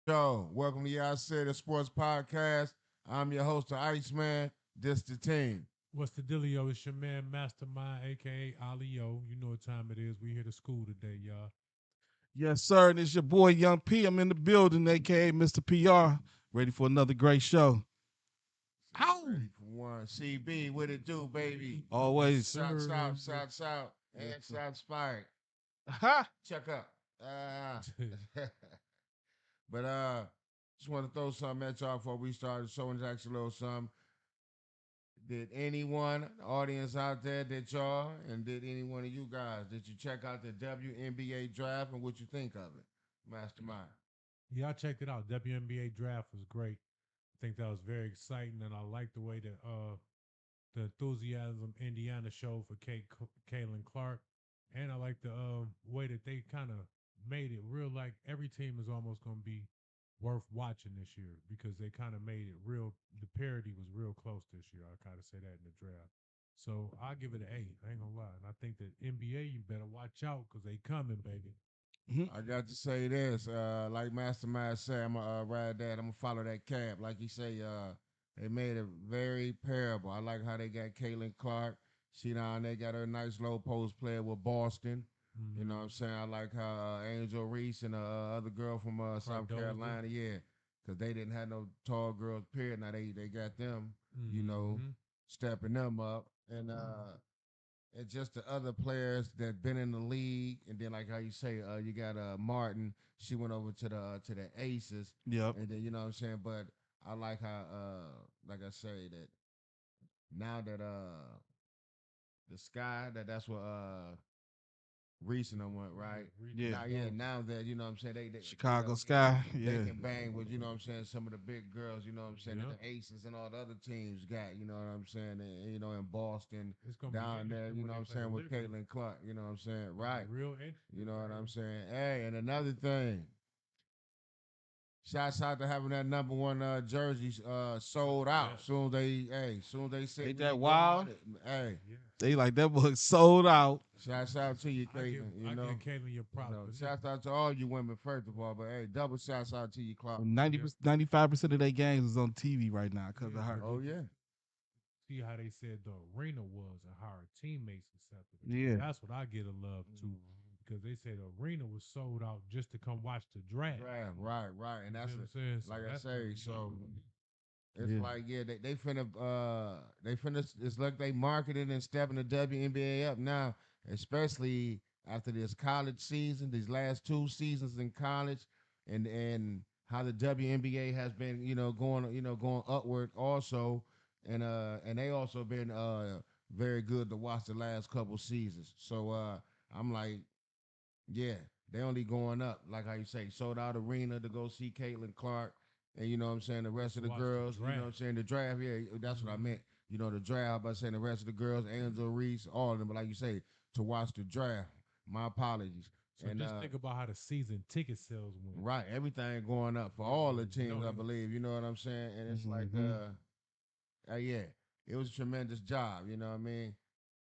Yo, welcome to Y'all Said the Sports Podcast. I'm your host, the Iceman. This the team. What's the dealio? It's your man Mastermind, aka Alio. You know what time it is. We here to school today, y'all. Yes, sir. And it's your boy Young P. I'm in the building, aka Mr. PR. Ready for another great show. Ow! Ready for one. CB, what it do, baby? Yes, Always. South, sir. south, south, Yes, and sir. south Spike. Ha! Check up. Uh, but just want to throw something at y'all before we start the show and ask a little something. Did anyone, audience out there, did y'all, and did any one of you guys, did you check out the WNBA draft and what you think of it? Mastermind. Yeah, I checked it out. WNBA Draft was great. I think that was very exciting, and I like the way that the enthusiasm Indiana showed for Kaylin Clark, and I like the way that they kind of made it real. Like every team is almost going to be worth watching this year because they kind of made it real. The parity was real close this year. I kind of say that in the draft. So I give it an A. I ain't gonna lie, and I think that NBA you better watch out because they coming, baby. Mhm. I got to say this, like Mastermind said, I'm gonna ride that. I'm gonna follow that cab. Like he say, they made it very parable. I like how they got Caitlin Clark. She down there got her nice low post player with Boston. You know what I'm Mm-hmm. saying? I like how Angel Reese and the other girl from South Cardoza. Carolina, yeah, because they didn't have no tall girls. Period. Now they got them, you know, Mm-hmm. stepping them up and just the other players that been in the league, and then like how you say, you got Martin. She went over to the Aces, Yep. and then you know what I'm saying. But I like how, like I say, that now that the sky that's what Reese and them went right. Reese Yeah. Now, and yeah, Dawson. now that you know what I'm saying, they you Chicago know Sky. they Yeah. can bang with, you know what I'm saying, some of the big girls, you know what I'm saying, that Yeah, the Aces and all the other teams got, you know what I'm saying, and you know, in Boston it's gonna be down there, interesting you when know they what I'm play the saying, with Liberty. Caitlin Clark, you know what I'm saying, It's gonna be right. real You interesting, know what I'm baby. saying? Hey, and another thing, shouts out to having that number one jersey sold out. Yes. Soon they said Ain't we that can get on wild? it. Hey, Yeah. They like that book sold out. shouts out to you, I give Caitlin. I give Caitlin your props, but Shouts out to all you women first of all, but hey, double shouts out to you, Clark. 90, yeah, 95% of their games is on TV right now because yeah. of But her. Oh did you yeah. see how they said the arena was and how her teammates accepted her? Yeah. That's what I get a love to, because they said the arena was sold out just to come watch the draft. Draft, right, right, and You see that's what I'm a, saying? So like I that's say. really So dope. it's Yeah. like yeah, they finna. It's like they marketed and stepping the WNBA up now, especially after this college season, these last two seasons in college, and how the WNBA has been, going upward also, and they also been very good to watch the last couple seasons. So I'm like, yeah, they only going up. Like how you say, sold out arena to go see Caitlin Clark. And you know what I'm saying, the Just rest to of the watch the girls, you know what I'm draft. saying, the draft, yeah, that's what I Hmm. meant. You know, the draft, by saying the rest of the girls, Angel Reese, all of them, but like you say, to watch the draft. My apologies. So And just think about how the season ticket sales went. right, everything going up for Yeah, all the because you teams, know I they. believe. You know what I'm saying? And it's like, Hmm. yeah, it was a tremendous job. You know what I mean?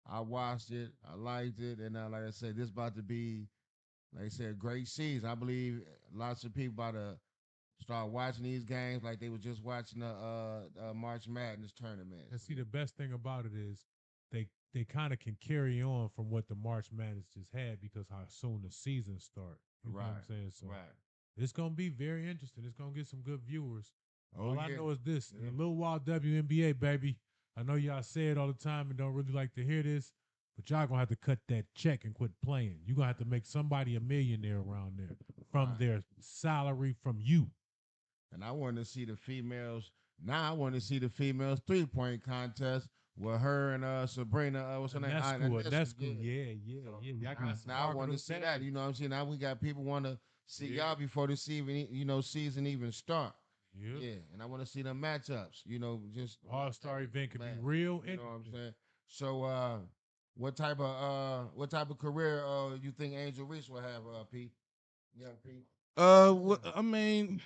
I watched it, I liked it, and like I said, this about to be, like I said, great season. I believe lots of people about to start watching these games like they was just watching the March Madness And tournaments. see, the best thing about it is they kind of can carry on from what the March Madness just had because how soon the season start. You feel what I'm Right, saying? So right. it's gonna be very interesting. It's gonna get some good viewers. Oh All I yeah, know is this: in yeah. a little while, WNBA baby. I know y'all say it all the time and don't really like to hear this, but y'all gonna have to cut that check and quit playing. You gonna have to make somebody a millionaire around there from Right. their salary from you. And I want to see the females. Now I want to see the females 3-point contest with her and Sabrina. What's her name? Anescu, Yeah. yeah, yeah, So yeah. Y'all Hmm. got to now I market want to them see that. down. You know what I'm saying? Now we got people want to see Yeah, y'all before the season even start. yeah. Yeah, and I want to see them matchups. You know, just All Star event could be man. real You know what I'm interesting. saying? So, what type of career you think Angel Reese will have, Pete? Young Pete. I mean,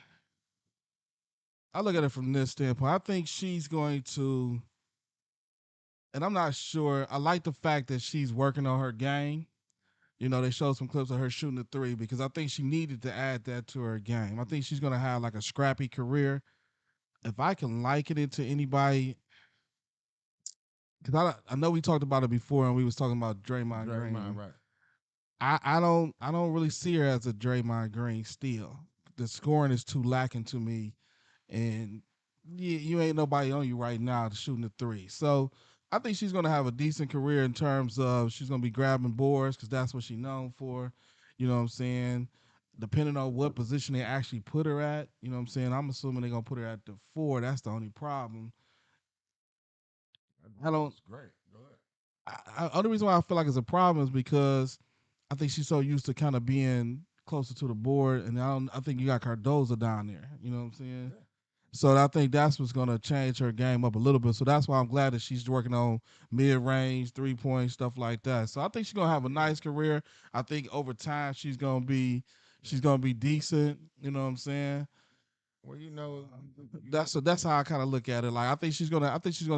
I look at it from this standpoint. I think she's going to, and I'm not sure. I like the fact that she's working on her game. They showed some clips of her shooting the three because I think she needed to add that to her game. I think she's gonna have like a scrappy career. If I can liken it to anybody, because I know we talked about it before and we was talking about Draymond Draymond, Green. right? I don't really see her as a Draymond Green still. The scoring is too lacking to me, and you ain't nobody on you right now to shooting the three. So I think she's gonna have a decent career in terms of she's gonna be grabbing boards because that's what she's known for. You know what I'm saying? Depending on what position they actually put her at, you know what I'm saying? I'm assuming they're gonna put her at the four. That's the only problem. I don't. That's great. Go ahead. Only reason why I feel like it's a problem is because I think she's so used to kind of being closer to the board, and I think you got Cardoza down there. You know what I'm saying? Yeah. So I think that's what's going to change her game up a little bit. So that's why I'm glad that she's working on mid range, 3 point stuff like that. So I think she's going to have a Yeah. nice career. I think over time she's Yeah. going to be decent. You know what I'm saying? Well, you know, That's how I kind of look at it. Like I think she's gonna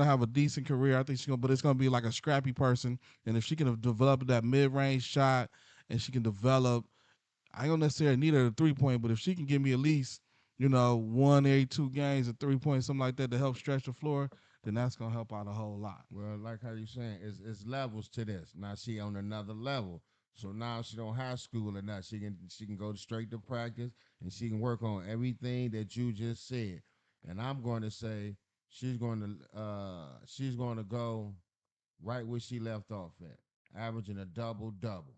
have a decent career. I think but it's gonna be like a scrappy person. And if she can develop that mid range shot, and she can develop, I don't necessarily need her to 3 point, but if she can give me at least 1 every 2 games, a 3 point, something like that to help stretch the floor, then that's gonna help out a whole lot. well, like how you saying, it's levels to this. Now she on another level. So now she don't have school or not. She can go straight to practice and she can work on everything that you just said. And I'm going to say she's going to go right where she left off at, averaging a double double.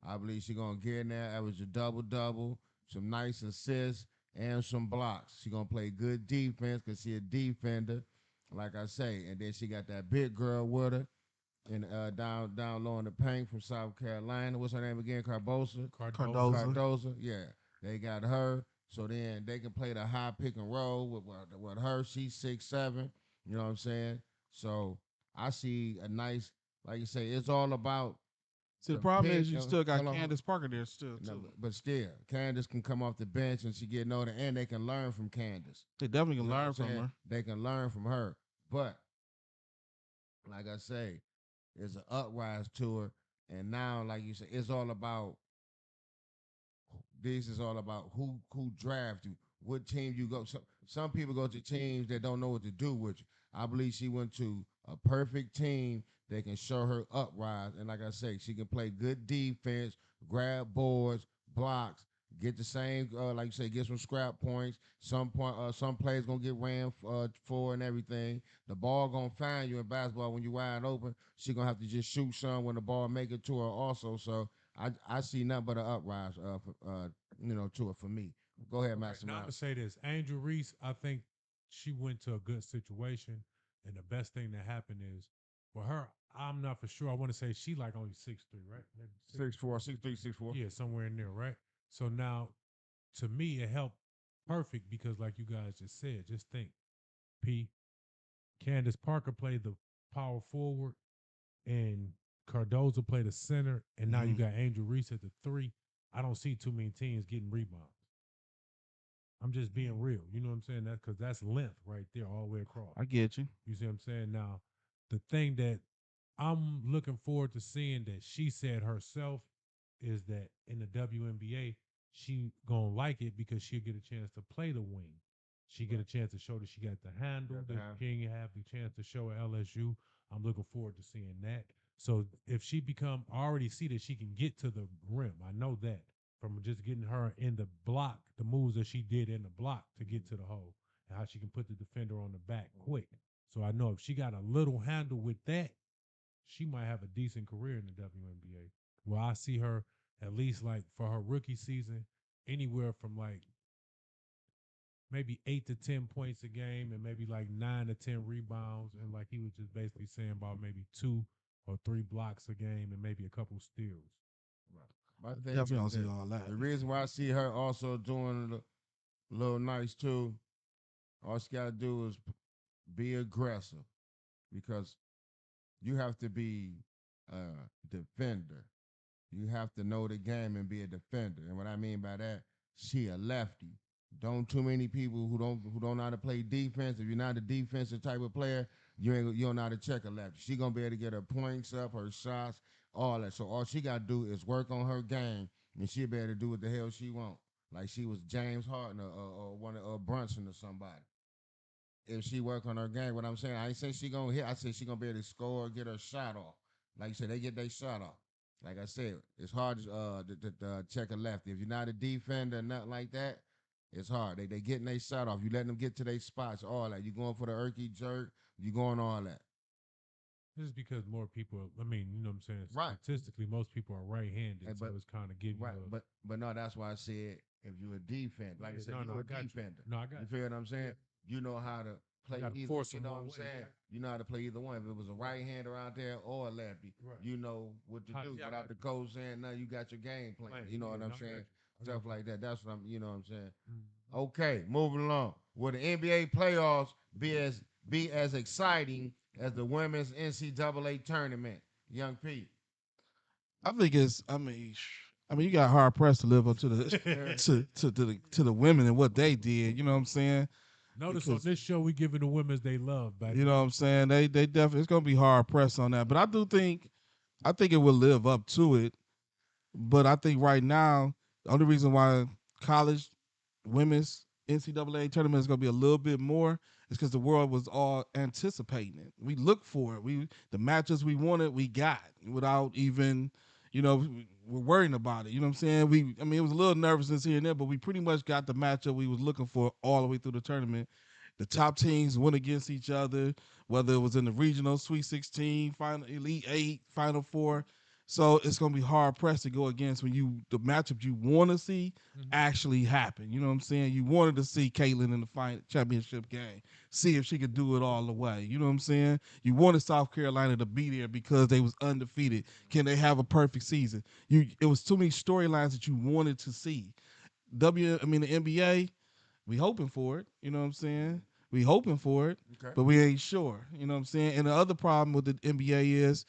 I believe she's gonna get in there, average a double double, some nice assists and some blocks. She's gonna play good defense because she a defender, like I say, and then she got that big girl with her and down low in the paint from South Carolina. What's her name again? Carbosa. Cardoza. Cardoza. Cardoza. Yeah, they got her. So then they can play the high pick and roll with her. She's 6'7". You know what I'm saying? So I see a nice, like you say, it's all about See, the the problem pick. is you still got Hold on. Candace Parker there still No, too. but still, Candace can come off the bench and she get older, and they can learn from Candace. They definitely You can know what I'm learn from saying? her. They can learn from her. But like I say, there's an uprise to her, and now, like you said, it's all about this is all about who draft you, what team you go. Some people go to teams that don't know what to do with you. I believe she went to a perfect team that can show her uprise, and like I say, she can play good defense, grab boards, blocks, get the same like you say, get some scrap points. Some plays gonna get ran for and everything. The ball gonna find you in basketball when you wide open. She gonna have to just shoot some when the ball make it to her also. So I see nothing but an uprise to it for me. Go ahead, Okay, Master now I'm gonna Mouse. say this: Angel Reese, I think she went to a good situation, and the best thing that happened is for her. I'm not for sure. I want to say she like only 6'3", right? Maybe six. 6'4", 6'3", 6'4". Yeah, somewhere in there, right? So now, to me, it helped perfect because, like you guys just said, just think, P. Candace Parker played the power forward, and Cardoza played the center, and now you Hmm. got Angel Reese at the three. I don't see too many teams getting rebounds. I'm just being real. You know what I'm saying? That's because that's length right there all the way across. I get you. You see what I'm saying? Now, the thing that I'm looking forward to seeing that she said herself is that in the WNBA, she gonna like it because she'll get a chance to play the wing. She get Right. a chance to show that she got the handle Got the that hand. she didn't have the chance to show at LSU. I'm looking forward to seeing that. So if she become, I already see that she can get to the rim. I know that from just getting her in the block, the moves that she did in the block to get to the hole, and how she can put the defender on the back quick. So I know if she got a little handle with that, she might have a decent career in the WNBA. Well, I see her at least like for her rookie season, anywhere from like maybe 8 to 10 points a game and maybe like 9 to 10 rebounds. And like he was just basically saying about maybe 2 or 3 blocks a game and maybe a couple steals. Right. My thing Definitely is don't see this: all that. the reason why I see her also doing a little nice too. All she got to do is be aggressive because you have to be a defender. You have to know the game and be a defender. And what I mean by that, she a lefty. Don't too many people who don't know how to play defense. If you're not a defensive type of player, you don't know how to check a lefty. She gonna be able to get her points up, her shots, all that. So all she got to do is work on her game, and she'll be able to do what the hell she want. Like she was James Harden or one of Brunson or somebody. If she work on her game, what I'm saying, I ain't say she gonna hit. I said she gonna be able to score, get her shot off. Like you said, they get their shot off. Like I said, it's hard to check a lefty. If you're not a defender or nothing like that, it's hard. They getting their shot off. You letting them get to their spots, all that. You going for the erky jerk, you going all that. This is because more people. I mean, you know what I'm saying. Right. Statistically, most people are right-handed, so But it's kind of give you right, a. but no, that's why I said if you a defender, like I Yeah, said, no, you no, I a got you. defender. No, I got You you. feel what I'm saying? You know how to You play got to either. force You them know what one I'm way. saying? Yeah. You know how to play either one. If it was a right hander out there or a lefty, Right. you know what to do. Yeah, I Without got the you. coach saying, "No, you got your game plan." Plan. You know Yeah, what I'm no, I got saying? you. I got Stuff you. like that. That's what I'm. You know what I'm saying? Mhm. Okay, moving along. Will the NBA playoffs be as exciting as the women's NCAA tournament? Young Pete. I think it's. I mean, you got hard pressed to live up to the to the women and what they did. You know what I'm saying? Notice on Because this show we giving the women's they love, baby. you know what I'm saying. They definitely it's gonna be hard pressed on that. But I think it will live up to it. But I think right now, the only reason why college women's NCAA tournament is going to be a little bit more is because the world was all anticipating it. We looked for it. The matches we wanted, we got without even, we're worrying about it. You know what I'm saying? I mean, it was a little nervousness here and there, but we pretty much got the matchup we was looking for all the way through the tournament. The top teams went against each other, whether it was in the regional, Sweet 16, Final Elite Eight, Final Four. So it's gonna be hard pressed to go against when the matchup you want to see Mhm. actually happen. You know what I'm saying? You wanted to see Caitlyn in the final championship game, see if she could do it all the way. You know what I'm saying? You wanted South Carolina to be there because they was undefeated. Can they have a perfect season? It was too many storylines that you wanted to see. The NBA, we hoping for it. You know what I'm saying? We hoping for it, Okay. but we ain't sure. You know what I'm saying? And the other problem with the NBA is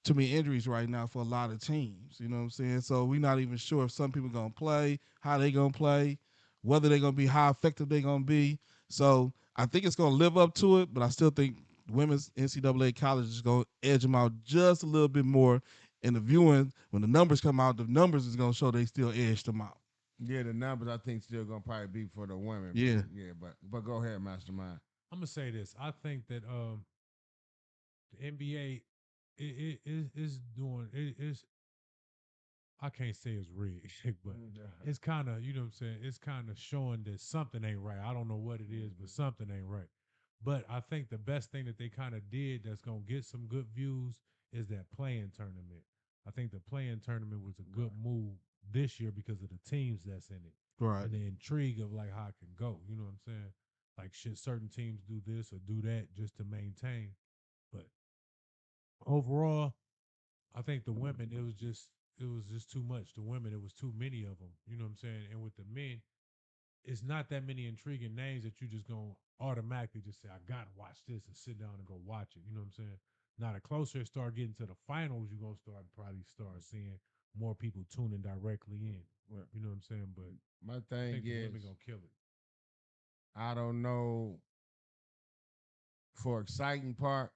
too many injuries right now for a lot of teams. You know what I'm saying? So we're not even sure if some people gonna play, how they gonna play, whether they're gonna be, how effective they gonna be. So I think it's gonna live up to it, but I still think women's NCAA college is gonna edge them out just a little bit more. And the viewing, when the numbers come out, the numbers is gonna show they still edged them out. Yeah, the numbers I think still gonna probably be for the women. Yeah. Yeah, but go ahead, Mastermind. I'm gonna say this. I think that the NBA is doing it is I can't say it's rigged, but it's kind of, you know what I'm saying? It's kind of showing that something ain't right. I don't know what it is, but something ain't right. But I think the best thing that they kind of did that's going to get some good views is that playing tournament. I think the playing tournament was a good move this year because of the teams that's in it Right. and the intrigue of like how it can go. You know what I'm saying? Like, should certain teams do this or do that just to maintain? But overall, I think the women, it was just too much. The women, it was too many of them. You know what I'm saying? And with the men, it's not that many intriguing names that you just gonna automatically just say, I gotta watch this and sit down and go watch it. You know what I'm saying? Now the closer it start getting to the finals, you're gonna probably start seeing more people tuning directly in. Well, You know what I'm saying? But my I thing think the is, women gonna kill it. I don't know. For exciting part,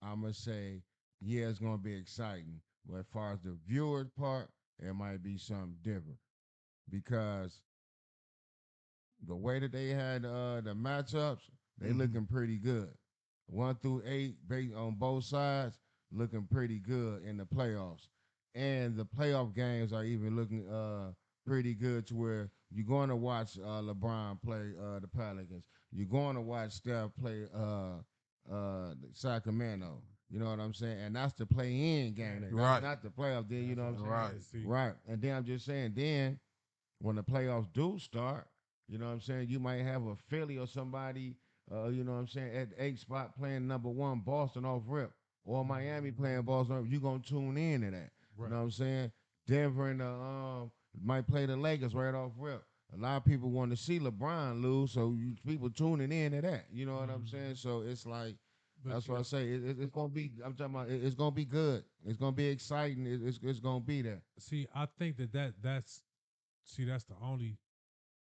I'm gonna say, yeah, it's gonna be exciting. But as far as the viewers part, it might be something different because the way that they had the matchups, they Mhm. looking pretty good. 1 through 8, based on both sides, looking pretty good in the playoffs. And the playoff games are even looking pretty good to where you're going to watch LeBron play the Pelicans. You're going to watch Steph play Sacramento. You know what I'm saying? And that's the play-in game. That's Right. not the playoff. Then you That's know what what I'm I'm saying? Right. trying to see. Right. And then I'm just saying, then when the playoffs do start, you know what I'm saying, you might have a Philly or somebody, you know what I'm saying, at the 8 spot playing number 1 Boston off rip, or Miami playing Boston. You gonna tune in to that. You Right. know what I'm saying? Denver and might play the Lakers right off rip. A lot of people want to see LeBron lose, so people tuning in to that. You know what I'm saying? Mhm. So it's like But that's see, what I say. It's gonna be. I'm talking about. It's gonna be good. It's gonna be exciting. It's gonna be there. I think that's the only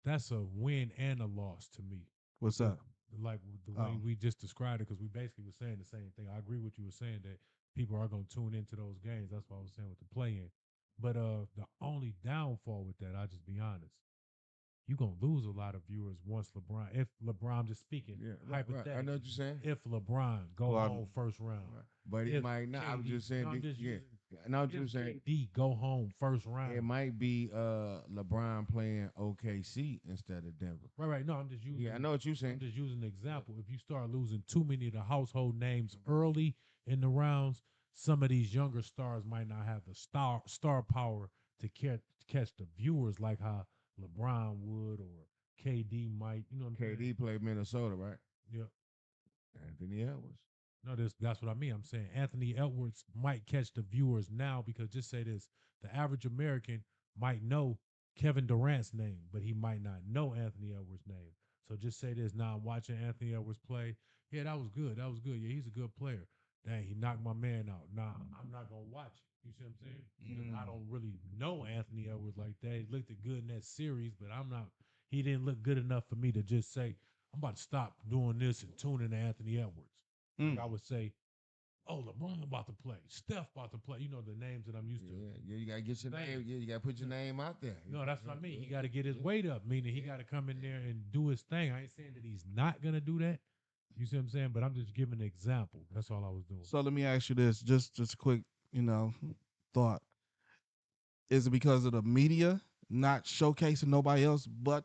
that's a win and a loss to me. What's With that? like the way Oh. we just described it, because we basically were saying the same thing. I agree with you were saying that people are going to tune into those games. That's what I was saying with the play-in. But the only downfall with that, I'll just be honest, you're going to lose a lot of viewers once LeBron, if LeBron, I'm just speaking Yeah, right. I hypothetically, know what you're saying. if LeBron go Well, home first round, Right. But it if might not. I was KD, just saying, no, I'm just yeah. using, I know what if you're saying. KD go home first It round, might be LeBron playing OKC instead of Denver. right, no, I'm just using, Yeah, I know what you're I'm saying. just using an example. If you start losing too many of the household names early in the rounds, some of these younger stars might not have the star power to catch the viewers like how LeBron would or KD might. You know what I'm saying? KD played Minnesota, right? Yeah. Anthony Edwards. No, that's what I mean. I'm saying Anthony Edwards might catch the viewers now because just say this: the average American might know Kevin Durant's name, but he might not know Anthony Edwards' name. So just say this: now I'm watching Anthony Edwards play. Yeah, that was good. That was good. Yeah, he's a good player. Dang, he knocked my man out. Nah, I'm not gonna watch it. You see what I'm saying? Because I don't really know Anthony Edwards like that. He looked good in that series, but I'm not. He didn't look good enough for me to just say I'm about to stop doing this and tune into Anthony Edwards. Like I would say, oh, LeBron about to play, Steph about to play. You know the names that I'm used to. Yeah, you gotta get your name. Yeah, you gotta put your name out there. No, that's what I mean. He got to get his weight up, meaning he got to come in there and do his thing. I ain't saying that he's not gonna do that. You see what I'm saying? But I'm just giving an example. That's all I was doing. So let me ask you this, just a quick, thought. Is it because of the media not showcasing nobody else but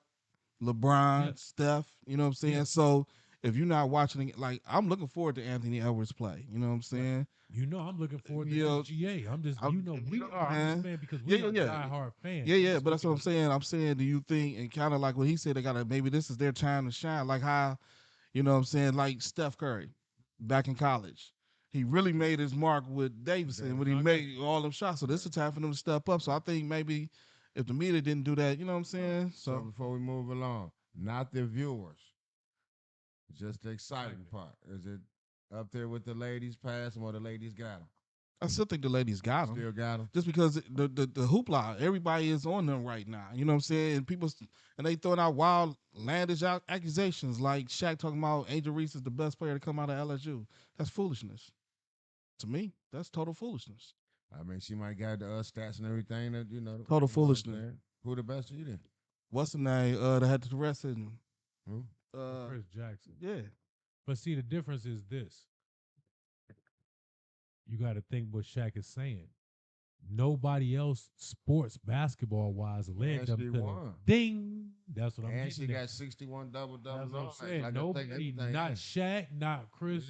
LeBron, Yeah. Steph? You know what I'm saying? Yeah. So if you're not watching it, like I'm looking forward to Anthony Edwards play. You know what I'm saying? You know, I'm looking forward to You know, this GA. I'm just, I'm- you know, we are. I'm man. just saying because Yeah, we are yeah, yeah. diehard fans. Yeah, I'm yeah, just but that's what I'm speaking saying. I'm saying, do you think, and kind of like what he said, they gotta maybe this is their time to shine, like how, you know what I'm saying, like Steph Curry back in college. He really made his mark with Davidson when he made all them shots. So this is a time for them to step up. So I think maybe if the media didn't do that, you know what I'm saying? So So before we move along, not the viewers, just the exciting part. Is it up there with the ladies pass or the ladies got them? I still think the ladies got him. Still got them. Just because the hoopla, everybody is on them right now. You know what I'm saying? And and they throwing out wild landish accusations like Shaq talking about Angel Reese is the best player to come out of LSU. That's foolishness. To me, that's total foolishness. I mean, she might got the stats and everything that Total foolishness. Who the best to you then? What's the name? That had the rest in him. Who? Chris Jackson. Yeah. But see, the difference is this. You got to think what Shaq is saying. Nobody else, sports basketball wise, led them to the ding. That's what I'm And getting she at. got 61 double That's doubles. what I'm saying. Nobody, not Shaq, not Chris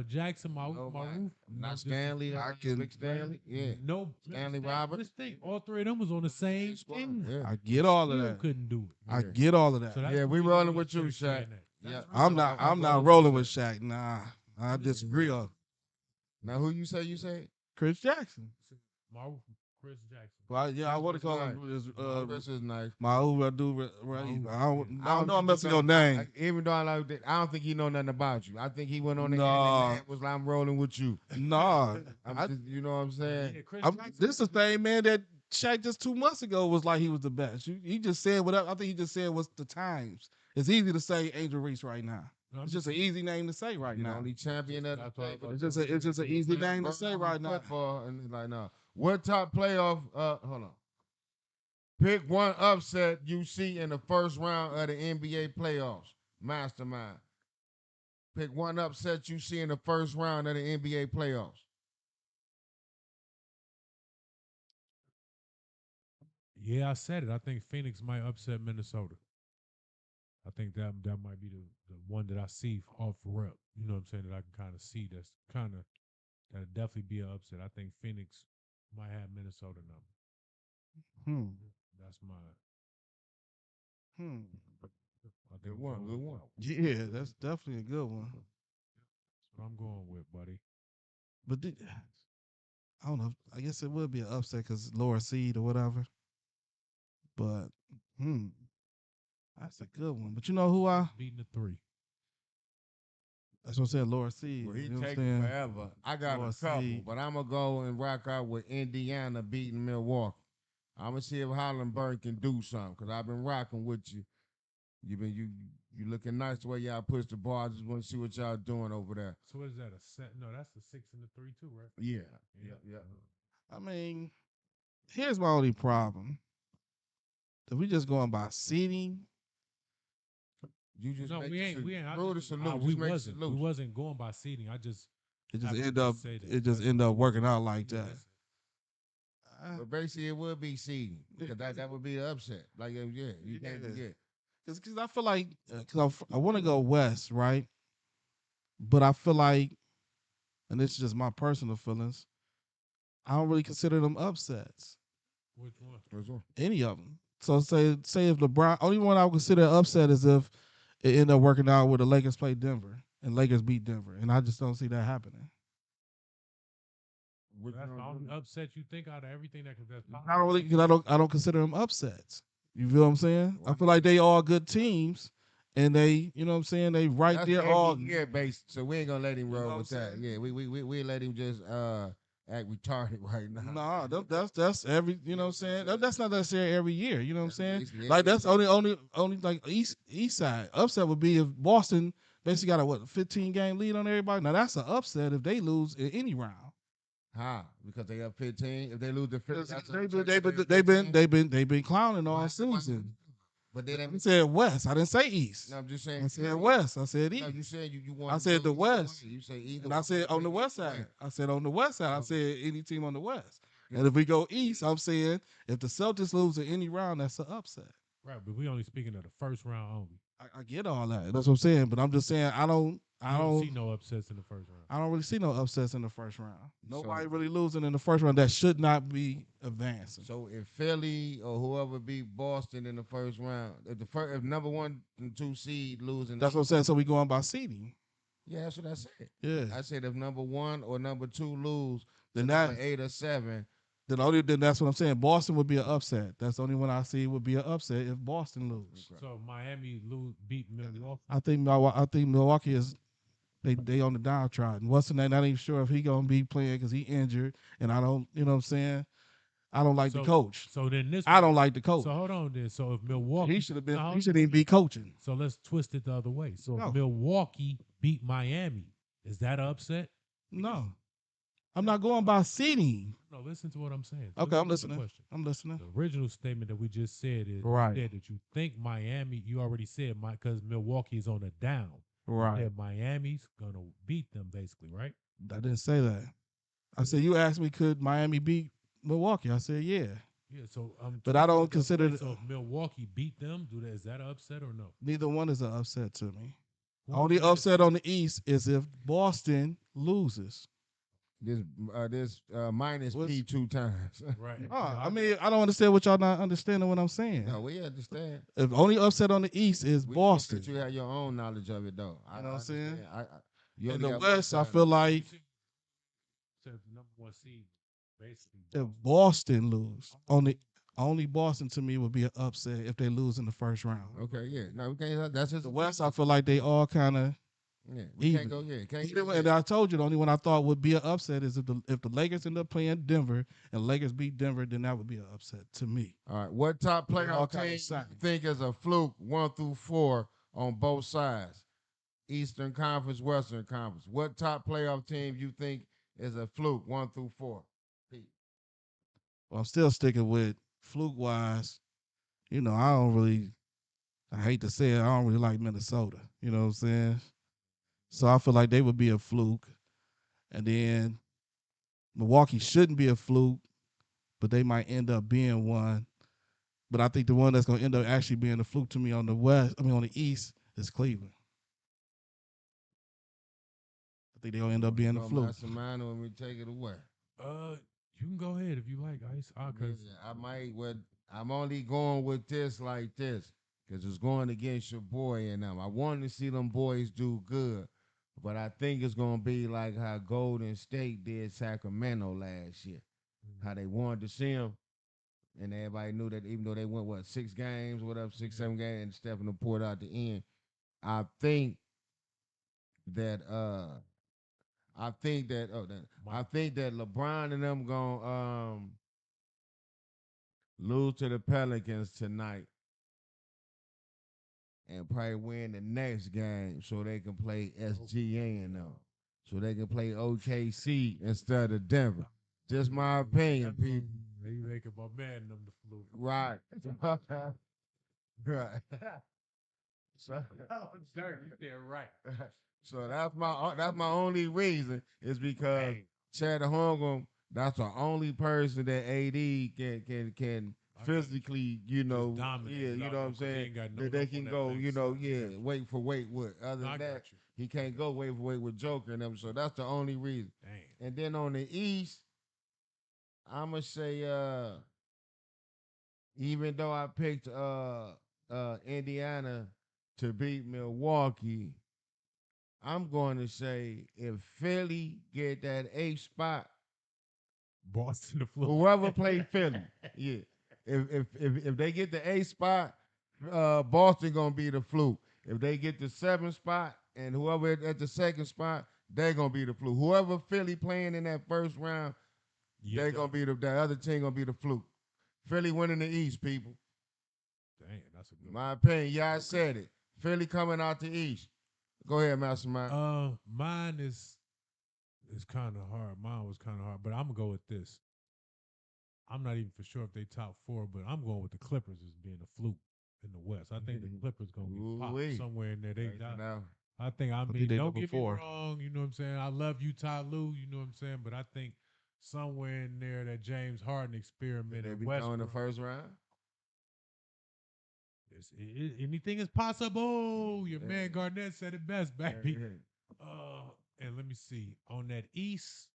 Jackson, Maroof, not Stanley. Big Stanley. Yeah. No, Stanley Roberts. Just think, all three of them was on the same thing. Yeah. I get all of Still that. couldn't do it. I get all of that. So that's Yeah, the we reason rolling why with you, Shaq's saying Shaq. that. Yeah. That's the I'm reason not. why I'm not rolling with Shaq. Nah, I disagree on Now, who you say? You say? Chris Jackson. Maroof, Chris Jackson. Well, yeah, I want to call him. Chris is nice. Mahu Radu. I don't know I'm messing your I, name. even though I like that, I don't think he know nothing about you. I think he went on the No. internet was like, I'm rolling with you. Nah, You know what I'm saying? this is the thing, man. That Shaq just 2 months ago was like he was the best. He just said whatever. I think he just said what's the times. It's easy to say Angel Reese right now. It's just an easy name to say right now. Only champion of the day. It's just an easy name to say right now. Football and like no. What top playoff? Hold on. Pick one upset you see in the first round of the NBA playoffs. Mastermind. Pick one upset you see in the first round of the NBA playoffs. Yeah, I said it. I think Phoenix might upset Minnesota. I think that might be the one that I see off rep. You know what I'm saying? That I can kind of see. That's kind of that'll definitely be an upset. I think Phoenix might have Minnesota number. That's mine. I think Good one. Good one. Yeah, that's definitely a good one. That's what I'm going with, buddy. But I don't know. I guess it would be an upset because lower seed or whatever. But that's a good one. But you know who I? Beating the 3. That's what I said. Lower seed. Well, he you know taking forever. I got Lower a couple, seed. but I'm gonna go and rock out with Indiana beating Milwaukee. I'm gonna see if Hollenberg can do something because I've been rocking with you. You looking nice the way y'all push the ball. I just want to see what y'all doing over there. So what is that? A set? No, that's the 6 and the 3 too, right? Yeah, Yeah. yeah, yeah. I mean, here's my only problem. If we just going by seating, You just No, make we the ain't. We ain't. I throw the just. salute. We Just make the wasn't. We salute. wasn't going by seating. I just it just happened end to up just say that. it just That's end all. up working out like Yeah, that. that's it. Uh, But basically, it would be seeding because that would be the upset. Like, yeah, you can't yeah, forget. because I feel like because I want to go west, right? But I feel like, and this is just my personal feelings, I don't really consider them upsets. Which one? What's wrong? Any of them. So say if LeBron, only one I would consider upset is if it ended up working out where the Lakers played Denver and Lakers beat Denver, and I just don't see that happening. Which That's the only one? upset you think out of everything that could that's I possible. don't really because I don't consider them upsets. You feel what I'm saying? I Why feel not? like they all good teams, and they you know what I'm saying they right That's there every all. year based, so we ain't gonna let him You know roll what I'm with that. saying? Yeah, we let him just act retarded right now. Nah, that's every you know what I'm saying. That's not necessarily every year. You know what I'm saying? It's- Like it's- that's only like east side. Upset would be if Boston basically got a 15 game lead on everybody. Now that's an upset if they lose in any round. How? Because they up 15. If they lose the 15, that's an They've upset been 'cause they've they been up they've been 15. they've been they've been clowning all Why- why- season. But they I didn't. said West. I didn't say East. No, I'm just I saying. said West. I said No, East. you said you I want to said go the either West. way. You say either. And I said on the pick west either way. side. I said on the west side. I Oh, said any team on the west. yeah. And if we go east, I'm saying if the Celtics lose in any round, that's an upset. Right, but we only speaking of the first round only. I get all that. That's what I'm saying. But I'm just saying You don't see no upsets in the first round. I don't really see no upsets in the first round. Nobody So, really losing in the first round that should not be advancing. so if Philly or whoever beat Boston in the first round, if number 1 and 2 seed losing, That's what I'm saying. So we going by seeding. yeah, that's what I said. Yeah. I said if number 1 or number 2 lose to Then that number 8 or 7, then that's what I'm saying. Boston would be an upset. That's the only one I see would be an upset if Boston lose. okay. So Miami beat Milwaukee. I think Milwaukee is they on the downtrodden. What's not even sure if he gonna be playing because he injured, and I don't you know what I'm saying. I don't like the So coach. so then this I don't like the coach. so hold on then. So if Milwaukee He should have been. no, He shouldn't even be coaching. so let's twist it the other way. So No. if Milwaukee beat Miami, is that an upset? No, I'm not going by seeding. No, listen to what I'm saying. Okay, I'm Listen to the listening. question. I'm listening. The original statement that we just said is Right. you said that you think Miami. You already said because Milwaukee is on a down. Right. Said Miami's gonna beat them basically, right? I didn't say that. I said you asked me could Miami beat Milwaukee. I said yeah, Yeah. So but I don't the other consider way. So if Milwaukee beat them, is that an upset or no? neither one is an upset to me. Who Only is that? upset on the East is if Boston loses. This minus What's- P 2 times. Right. I mean, I don't understand what y'all not understanding what I'm saying. No, we understand. If only upset on the East is We Boston. That you have your own knowledge of it, though. You know what I'm saying? understand. You In only the got one West, I side. feel like So the number one seed, basically. if Boston lose, only Boston to me would be an upset if they lose in the first round. Okay, yeah. No, we can't. That's just The West, I feel like they all kind of yeah. We even. can't go. Yeah, can't. And I told you the only one I thought would be an upset is if the Lakers end up playing Denver and Lakers beat Denver, then that would be an upset to me. All right. What top They all playoff kinda team exciting. you think is a fluke 1 through 4 on both sides? Eastern Conference, Western Conference. What top playoff team you think is a fluke 1 through 4? Pete. Well, I'm still sticking with fluke wise. You know, I don't really. I hate to say it, I don't really like Minnesota. You know what I'm saying? So I feel like they would be a fluke, and then Milwaukee shouldn't be a fluke, but they might end up being one. But I think the one that's gonna end up actually being a fluke to me on the on the East is Cleveland. I think they'll end up being a fluke. Mastermind when we take it away. You can go ahead if you like, Ice. Cause I might. I'm only going with this like this because it's going against your boy and them. I want to see them boys do good, but I think it's gonna be like how Golden State did Sacramento last year. How they wanted to see them, and everybody knew that even though they went 6 games, whatever, 6, 7 games, and Stephen poured out the end. I think that I think that LeBron and them gonna lose to the Pelicans tonight, and probably win the next game so they can play SGA and them. So they can play OKC instead of Denver. Just my opinion, people. You making my man them the flu. Right. Right. So, Sir, you said right. so that's my only reason is because Dang. Chad Holmgren, that's the only person that AD can physically, dominate yeah, you without know what no- I'm 'cause he saying, ain't got no that they help on can that go, left side. yeah, weight for weight with. Other I than that, got you. he can't go weight for weight with Joker and them. So that's the only reason. Damn. And then on the East, I'ma say, even though I picked Indiana to beat Milwaukee, I'm going to say if Philly get that eighth spot, Boston the flu. whoever play Philly, yeah. If they get the eighth spot, Boston gonna be the fluke. If they get the seventh spot and whoever at the second spot, they're gonna be the fluke. Whoever Philly playing in that first round, Yeah, they're gonna be the other team gonna be the fluke. Philly winning the East, people. Damn, that's a good My opinion. Yeah, I said it. Philly coming out the East. Go ahead, Mastermind. Mine is kind of hard. Mine was kind of hard, but I'm gonna go with this. I'm not even for sure if they top four, but I'm going with the Clippers as being a fluke in the West. I think the Clippers gonna get popped Ooh-wee. somewhere in there. Now, I think I think mean they don't number get four. me wrong. You know what I'm saying? I love you, Ty Lue. You know what I'm saying? But I think somewhere in there that James Harden experiment they in be throwing the Westbrook. first round. Anything is possible. Your man Garnett said it best, baby. Yeah. And let me see on that East.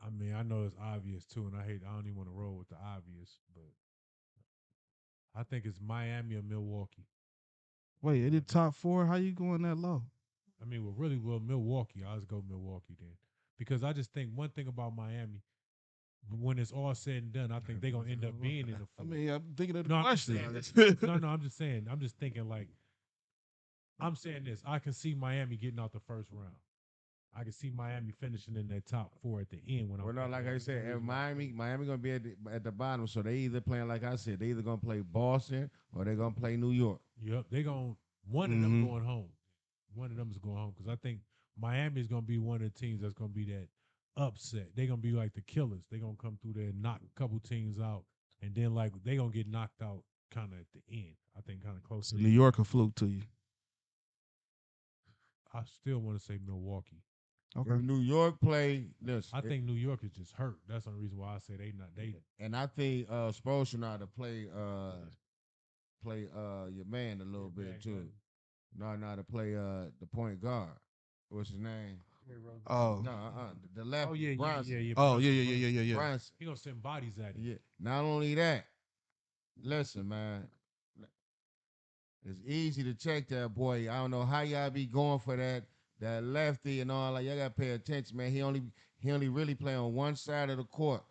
I mean, I know it's obvious too, and I don't even want to roll with the obvious, but I think it's Miami or Milwaukee. Wait, it did top four? How you going that low? I mean, well, Milwaukee. I'll just go Milwaukee then, because I just think one thing about Miami, when it's all said and done, I think they're gonna end up being in the. I Four. mean, I'm thinking of the No, I'm just question. saying. No, I'm just saying. I'm just thinking like I'm saying this. I can see Miami getting out the first round. I can see Miami finishing in that top four at the end when I'm. Well, no, like I said, and Miami gonna be at the bottom. So they either playing like I said, they either gonna play Boston or they gonna play New York. Yep, they going one of them going home. One of them is going home because I think Miami is gonna be one of the teams that's gonna be that upset. They're gonna be like the killers. They're gonna come through there and knock a couple teams out, and then like they gonna get knocked out kind of at the end. I think kind of close So to New York a fluke to you. I still want to say Milwaukee. Okay. If New York play this, I think New York is just hurt. That's the only reason why I say they not they. and I think Spoelstra know how to play your man a little bit too. Know how to play the point guard. What's his name? Oh. No, the left. Oh yeah, Bronson. yeah. Oh yeah. Bronson. He gonna send bodies at him. Yeah. Not only that, listen, man. It's easy to check that boy. I don't know how y'all be going for that lefty and all. Like y'all gotta pay attention, man. He only really play on one side of the court.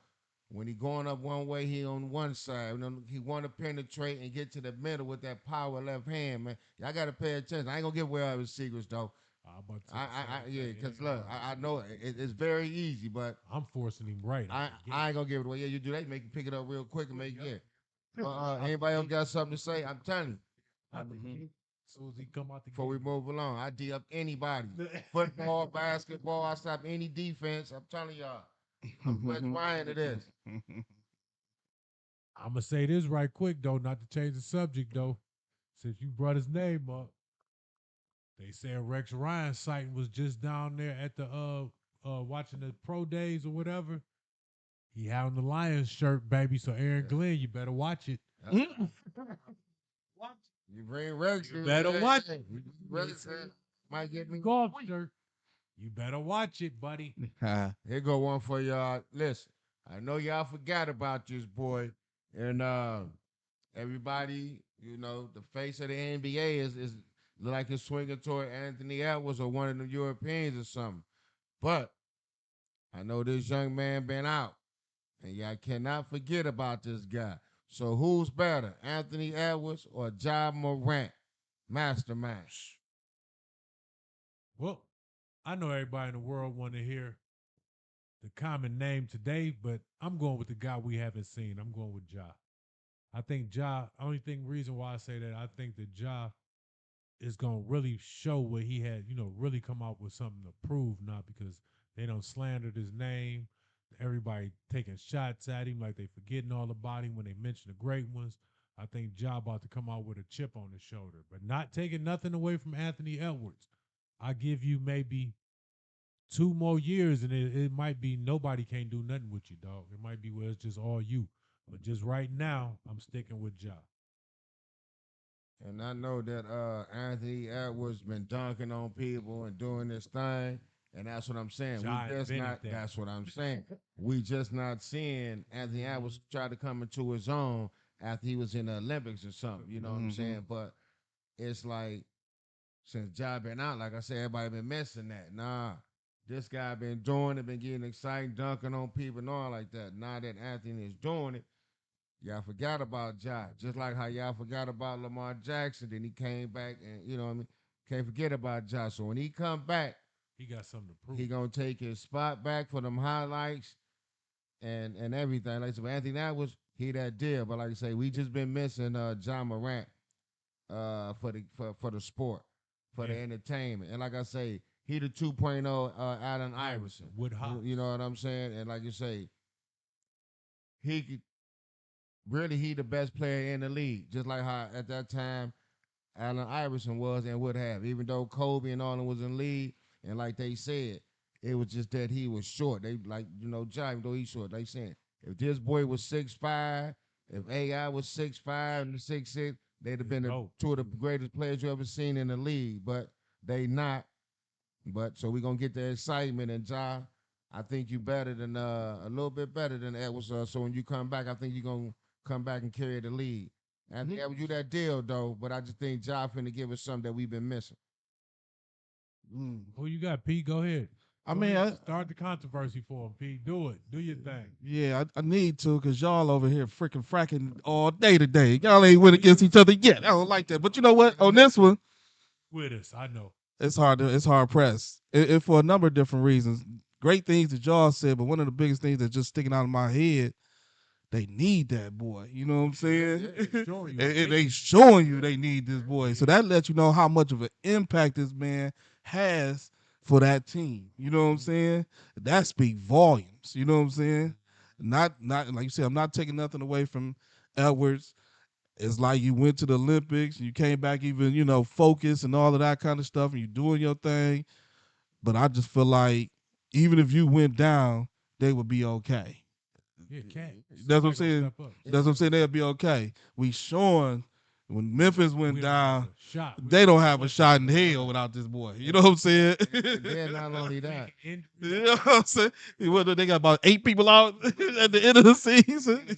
When he going up one way, he on one side. He want to penetrate and get to the middle with that power left hand, man. Y'all gotta pay attention. I ain't gonna give away all his secrets though. I'm about to Yeah, because look, I know it's very easy, but I'm forcing him right. I ain't gonna give it away. Yeah, you do that, make you pick it up real quick and make it. Yeah. Anybody else got something to say? I'm telling you. As soon as he come out the Before we gate. move along, I D up anybody. Football, basketball, I stop any defense. I'm telling y'all. I'm West Ryan to this. I'm gonna say this right quick though, not to change the subject though. Since you brought his name up, they said Rex Ryan's sighting was just down there at the watching the pro days or whatever. He had on the Lions shirt, baby. So Aaron Glenn, you better watch it. You bring Rex. You better watch it. Rex might get me. Golf shirt. You better watch it, buddy. Here go one for y'all. Listen, I know y'all forgot about this boy, and everybody, the face of the NBA is look like it's swinging toward Anthony Edwards or one of the Europeans or something. But I know this young man been out, and y'all cannot forget about this guy. So who's better, Anthony Edwards or Ja Morant? Mastermind. Well, I know everybody in the world want to hear the common name today, but I'm going with the guy we haven't seen. I'm going with Ja. I think only reason why I say that, I think that is gonna really show what he had, really come out with something to prove now because they don't slandered his name. Everybody taking shots at him like they forgetting all about him when they mention the great ones. I think Ja about to come out with a chip on his shoulder, but not taking nothing away from Anthony Edwards. I give you maybe 2 more years, and it might be nobody can't do nothing with you, dog. It might be where it's just all you. But just right now, I'm sticking with Ja. And I know that Anthony Edwards been dunking on people and doing this thing, and that's what I'm saying. We Ja just invented not. that. That's what I'm saying. We just not seeing Anthony Edwards try to come into his own after he was in the Olympics or something. You know what I'm Mm-hmm. saying? But it's like since Ja been out, like I said, everybody been missing that. Nah, this guy been doing it, been getting excited, dunking on people and all like that. Now that Anthony is doing it, y'all forgot about Ja. Just like how y'all forgot about Lamar Jackson. Then he came back and you know what I mean? Can't forget about Ja. So when he come back, He got something to prove. he gonna take his spot back for them highlights and everything. Like I said, Anthony that was he that deal. But like I say, we just been missing John Morant for the sport, for the Yeah. entertainment. And like I say, he the 2.0 Allen Iverson. Wood Hops. You know what I'm saying? And like you say, he could really he the best player in the league. Just like how at that time Allen Iverson was and would have. Even though Kobe and all them was in the league, and like they said, it was just that he was short. They like, Ja, even though he's short, they saying if this boy was 6'5", if AI was 6'5" and 6'6", they'd have been two of the greatest players you ever seen in the league. But they not. But so we're gonna get the excitement and Ja. I think you better than a little bit better than Edwards. So when you come back, I think you're gonna come back and carry the lead. And that was you that deal though, but I just think Ja finna give us something that we've been missing. Mm. Who you got, Pete? Go ahead. I Go mean, ahead. Start the controversy for him, Pete. Do it. Do your thing. yeah, I need to because y'all over here freaking fracking all day today. Y'all ain't win against each other yet. I don't like that. But you know what? On this one, With us, I know. it's hard pressed. It for a number of different reasons. Great things that y'all said, but one of the biggest things that's just sticking out of my head, they need that boy. You know what I'm saying? And they showing you they need this boy. So that lets you know how much of an impact this man has for that team. You know what I'm saying? That speaks volumes. You know what I'm saying? Not like you said, I'm not taking nothing away from Edwards. It's like you went to the Olympics, you came back even, focused and all of that kind of stuff, and you doing your thing. But I just feel like even if you went down, they would be okay. Yeah, cat. That's what I'm Somebody gonna saying. step up. That's what I'm saying. They'll be okay. We showing when Memphis went We don't have down, a shot. We they don't have a want shot in that. hell without this boy. You know what I'm saying? And then not only that, You know what I'm saying? They got about 8 people out at the end of the season.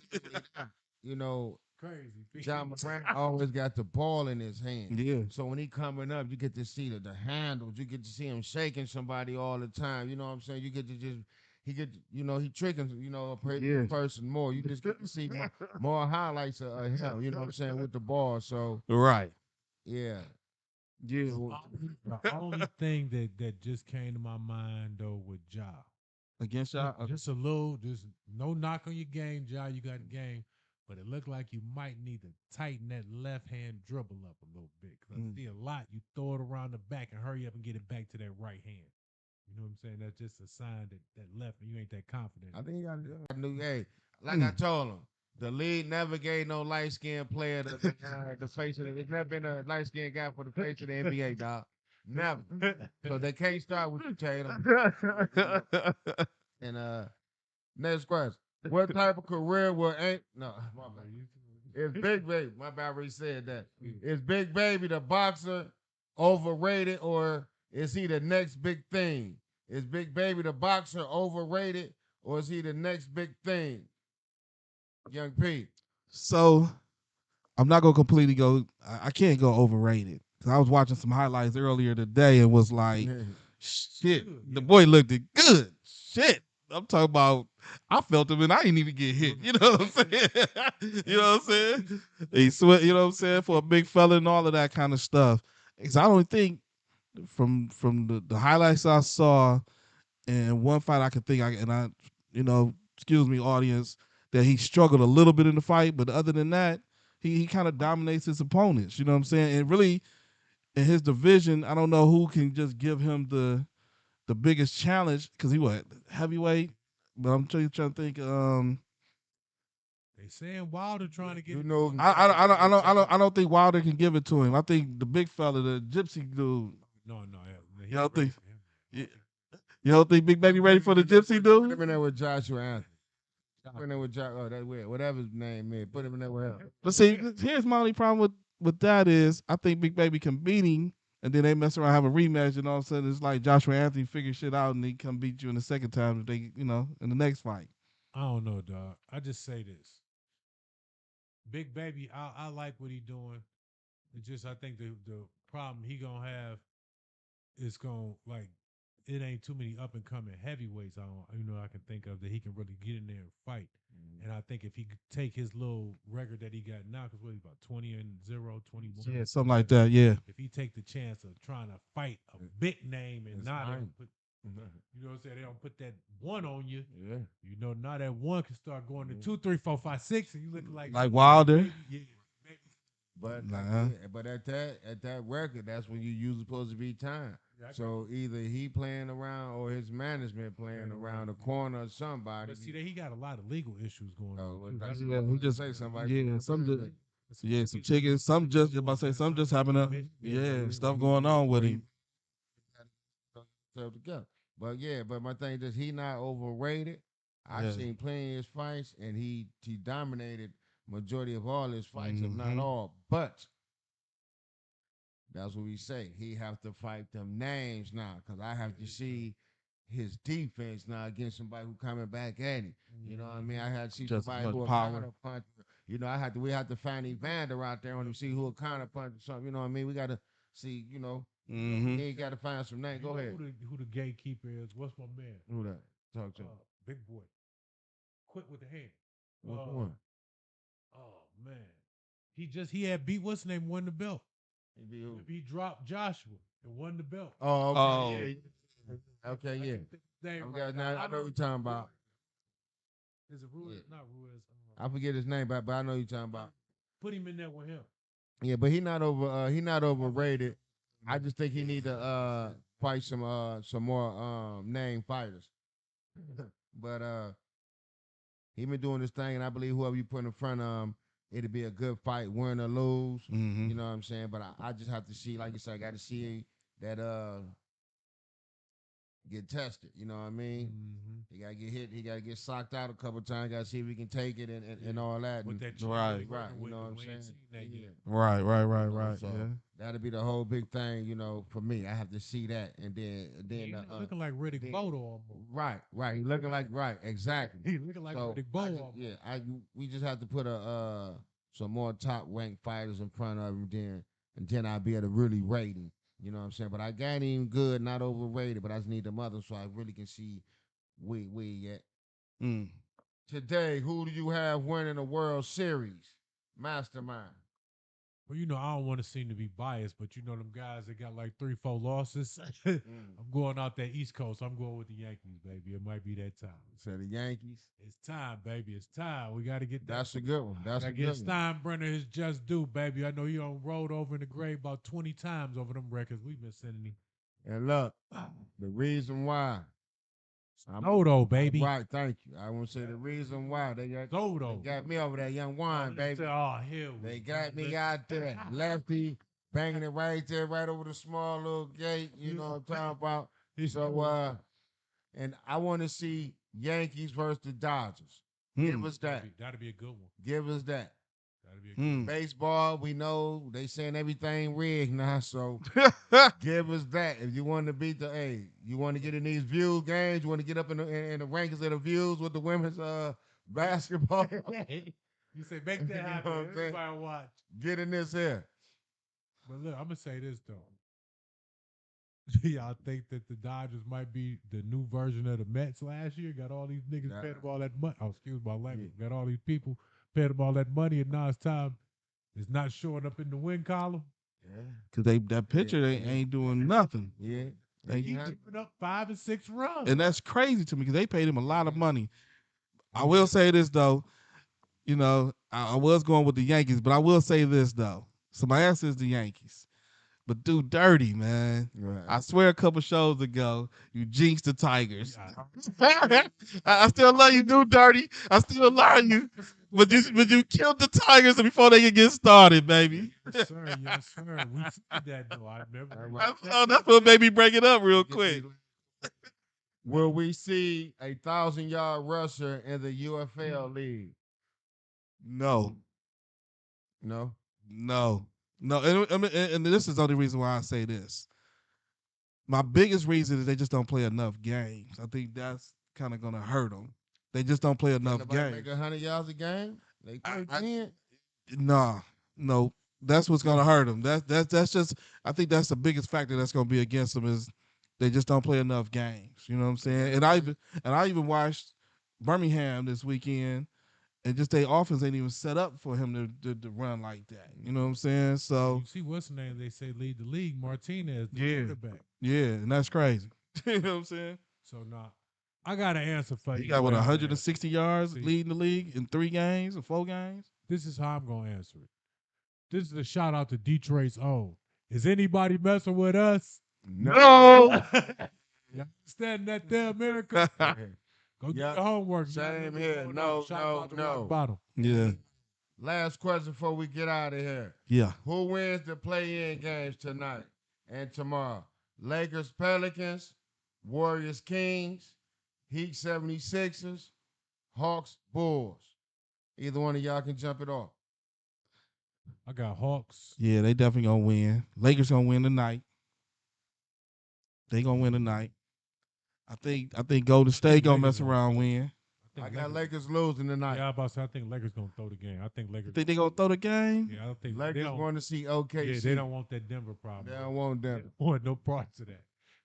you know, Crazy. John Morant always got the ball in his hand. Yeah. So when he coming up, you get to see the handles. You get to see him shaking somebody all the time. You know what I'm saying? You get to just he tricking Yeah. person more. You just get to see more highlights of him. You know what I'm saying with the ball. So Right. yeah, Yeah. The only thing that just came to my mind though with Ja, Against y'all. just a little, just no knock on your game, Ja. You got a game, but it looked like you might need to tighten that left hand dribble up a little bit because I see a lot. You throw it around the back and hurry up and get it back to that right hand. You know what I'm saying? That's just a sign that left and you ain't that confident. I think he got I knew. Hey, like I told him, the league never gave no light skinned player the face of it. It's never been a light skinned guy for the face of the NBA, dog. Never. So they can't start with you, Tatum. And next question. What type of career will ain't no my bad. It's Big Baby. My bad, I already said that. Is Big Baby the boxer overrated or is he the next big thing? Is Big Baby the boxer overrated or is he the next big thing? Young P. So I'm not gonna completely go. I can't go overrated because I was watching some highlights earlier today and was like, shit, the boy looked it good. Shit, I'm talking about. I felt him and I didn't even get hit. You know what I'm saying? You know what I'm saying? He sweat. You know what I'm saying? For a big fella and all of that kind of stuff. Because I don't think from the highlights I saw and one fight I could think excuse me, audience, that he struggled a little bit in the fight, but other than that, he kind of dominates his opponents. You know what I'm saying? And really, in his division, I don't know who can just give him the biggest challenge because he what heavyweight. But I'm trying to think. They saying Wilder trying to get You it. know, I don't think Wilder can give it to him. I think the big fella, the gypsy dude. No, You don't think? Yeah. You don't think Big Baby ready for the gypsy put dude? him in there with Joshua Anthony. Put him in there with Josh. Oh, that weird. Whatever his name is. Put him in there with him. But see, here's my only problem with that is I think Big Baby can beat him, and then they mess around have a rematch, and all of a sudden it's like Joshua Anthony figure shit out, and he come beat you in the second time if they, in the next fight. I don't know, dog. I just say this. Big Baby, I like what he doing. It's just I think the problem he gonna have is gonna like it ain't too many up and coming heavyweights I can think of that he can really get in there and fight. And I think if he could take his little record that he got now, because what he's about 20-0, 21. Yeah, something like that. Yeah. If he take the chance of trying to fight a big name and It's not fine. put, you know what I'm saying, they don't put that one on you. Yeah. You know, now that one can start going to 2, 3, 4, 5, 6, and you looking Like Wilder. Baby, yeah, baby. But Nah. but at that record, that's when you usually supposed to be time. Yeah, So either he playing around or his management playing around the corner or somebody. but see, that he got a lot of legal issues going Oh, on. Too. that's Yeah, what he just say somebody. yeah, some just yeah, some chickens, chickens, some just about to say some just happened up. Yeah, stuff going on with him. Together. But yeah, but my thing is he not overrated. I've Yeah. seen plenty of his fights, and he dominated majority of all his fights, if not Mhm. all. But that's what we say. He have to fight them names now, because I have to see his defense now against somebody who coming back at him. You know what I mean? I had to see Just as somebody much who a power. counter punch. You know, we had to find Evander out there on him, see who a counter punch or something. You know what I mean? We got to see. Mm-hmm. He got to find some names. Go ahead. Who the gatekeeper is? What's my man? Who that? Talk to him. Big boy. Quick with the hand. Which one? Oh man, he had beat what's his name, won the belt. He be who? He dropped Joshua and won the belt. Oh, okay. Oh. Yeah. Okay, yeah. Name I, right now, I know what you're talking about. Is it Ruiz? Yeah. Not Ruiz. I forget his name, but I know you're talking about. Put him in there with him. Yeah, but he not overrated. I just think he need to fight some more name fighters. But he been doing this thing, and I believe whoever you put in front of him, it'll be a good fight, win or lose. Mm-hmm. You know what I'm saying? But I just have to see, like you said, I got to see that get tested. You know what I mean? Mm-hmm. He gotta get hit. He gotta get socked out a couple times. Gotta see if he can take it and all that. With And, that Right. right. You know what I'm saying? Yeah. Right. So Yeah. that'll be the whole big thing. For me, I have to see that, and then He looking like Riddick then- Bowe almost. right. He looking like right, exactly. He looking like So, Riddick Bowe I just- almost. yeah, we just have to put some more top ranked fighters in front of him, then I'll be able to really rate him. You know what I'm saying? But I got him good, not overrated. But I just need the others so I really can see where yet. Mm. Today, who do you have winning the World Series? Mastermind. Well, I don't want to seem to be biased, but them guys that got like 3, 4 losses. I'm going out that East Coast. I'm going with the Yankees, baby. It might be that time. So the Yankees. It's time, baby. It's time. We got to get that. That's a good one. That's a I good get one. Steinbrenner his just due, baby. I know he on rolled over in the grave about 20 times over them records we've been sending him. And look, the reason why. Soto, baby. Right, thank you. I want to say the reason why they Soto. got me over that young wine, baby. Oh, hell. They got me out there, lefty, banging it right there, right over the small little gate. You know what I'm talking about? So, and I want to see Yankees versus the Dodgers. Give us that. That'd be a good one. Give us that. That'd be a good one. Baseball, we know they saying everything rigged now, so give us that. If you want to beat you want to get in these view games, you want to get up in the rankings of the views with the women's basketball. You say make that happen. Everybody watch. Get in this here. But look, I'm gonna say this though. Y'all think that the Dodgers might be the new version of the Mets last year? Got all these niggas paying them all that money. Oh, excuse my language. Got all these people paying them all that money, and now it's time. It's not showing up in the win column. Yeah. Cause that pitcher they ain't doing nothing. Yeah. They He's giving up 5 and 6 runs. And that's crazy to me because they paid him a lot of money. I will say this though, I was going with the Yankees, but I will say this though. So my answer is the Yankees. But do dirty, man. Right. I swear a couple shows ago, you jinxed the Tigers. Yeah. I still love you, do dirty. I still love you. But you killed the Tigers before they could get started, baby. Yes, sir. Yes, sir. We said that though. I remember. That's what made me break it up real quick. Will we see a 1,000-yard rusher in the UFL league? No, No. no, no. And this is the only reason why I say this. My biggest reason is they just don't play enough games. I think that's kind of gonna hurt them. They just don't play enough games. Make 100 yards a game. They play 10. Nah, no, that's what's gonna hurt them. That's just. I think that's the biggest factor that's gonna be against them is they just don't play enough games. You know what I'm saying? And I even watched Birmingham this weekend, and just their offense ain't even set up for him to run like that. You know what I'm saying? So You see what's the name they say lead the league? Martinez, the Yeah. quarterback. yeah, and that's crazy. You know what I'm saying? So now, I got an answer for you. He got what Well, 160 yards See. leading the league in 3 games or 4 games. This is how I'm gonna answer it. This is a shout out to Detroit's own. Is anybody messing with us? No. You understand that there, America? Go do Yep. your homework. Same You here. know, No, shout out to no, rock no. bottom. Yeah, Last question before we get out of here. yeah. Who wins the play-in games tonight and tomorrow? Lakers, Pelicans, Warriors, Kings, Heat, 76ers, Hawks, Bulls. Either one of y'all can jump it off. I got Hawks. Yeah, they definitely gonna win. Lakers gonna win tonight. They gonna win tonight. I think Golden State gonna mess around win. I got Lakers losing tonight. Yeah, I about to say I think Lakers gonna throw the game. I think Lakers. Think they gonna throw the game? Yeah, I don't think they Lakers don't. going to see OKC. Yeah, they don't want that Denver problem. They don't want They them. don't want no parts of that.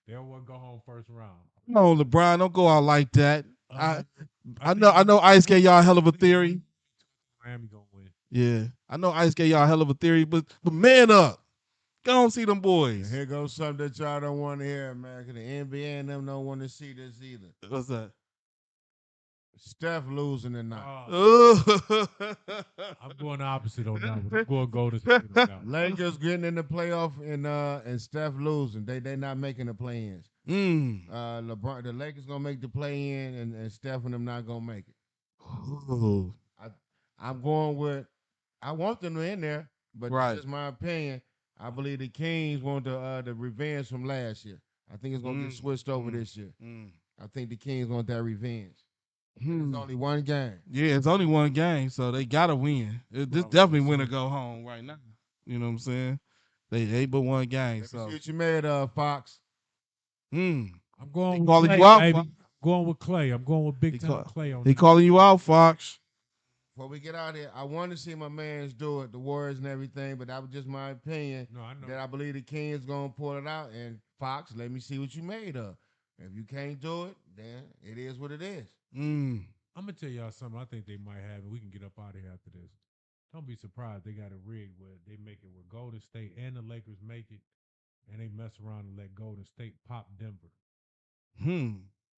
They don't want to go home first round. No, LeBron, don't go out like that. Uh, I know Ice gave y'all a hell of a theory. Miami gonna win. Yeah. I know Ice gave y'all a hell of a theory, but man up. Go and see them boys. Here goes something that y'all don't want to hear, man. 'Cause the NBA and them don't want to see this either. What's that? Steph losing tonight. I'm going the opposite on that one. I'm going Golden State on that one. Lakers getting in the playoff and Steph losing. They not making the play-ins. LeBron, the Lakers gonna make the play-in and Steph and them not gonna make it. Ooh. I'm going with. I want them in there, but Right. that's just my opinion. I believe the Kings want the revenge from last year. I think it's gonna get switched over this year. I think the Kings want that revenge. It's only one game. Yeah, it's only one game, so they gotta win. This definitely win or go home right now. You know what I'm saying? They but one game. Let me So see what you made of, Fox. I'm going He with calling Clay, you out, baby. Fox. Going with Clay. I'm going with big time Clay on he that. calling you out, Fox. Before we get out here, I want to see my mans do it, the Warriors and everything, but that was just my opinion. No, I know. That I believe the Kings gonna pull it out. And Fox, let me see what you made of. If you can't do it, then it is what it is. I'm gonna tell y'all something. I think they might have, and we can get up out of here after this. Don't be surprised they got a rig where they make it where Golden State and the Lakers make it, and they mess around and let Golden State pop Denver.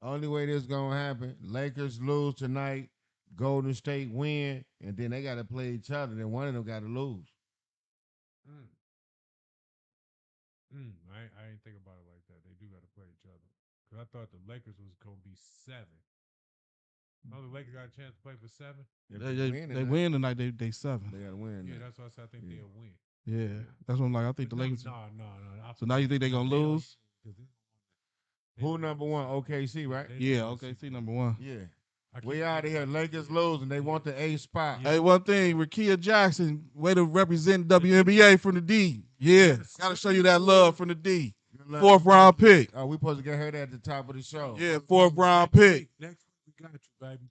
Only way this gonna happen: Lakers lose tonight, Golden State win, and then they gotta play each other. Then one of them gotta lose. I ain't think about it like that. They do got to play each other. Cause I thought the Lakers was gonna be 7. Oh, the Lakers got a chance to play for 7. If They win tonight. They 7. They gotta win. Yeah, now. that's why I said I think they'll win. Yeah, that's what I'm like. I think the Lakers. No. So now you think they gonna lose? Who number one? OKC, right? Yeah. Okay. See number 1. Yeah. We out of here. Lakers losing. They want the A spot. Hey, one thing, Rakia Jackson, way to represent WNBA from the D. Yeah, gotta show you that love from the D. 4th round pick. We supposed to get her at the top of the show. Yeah, 4th round pick. Next week we got you, baby.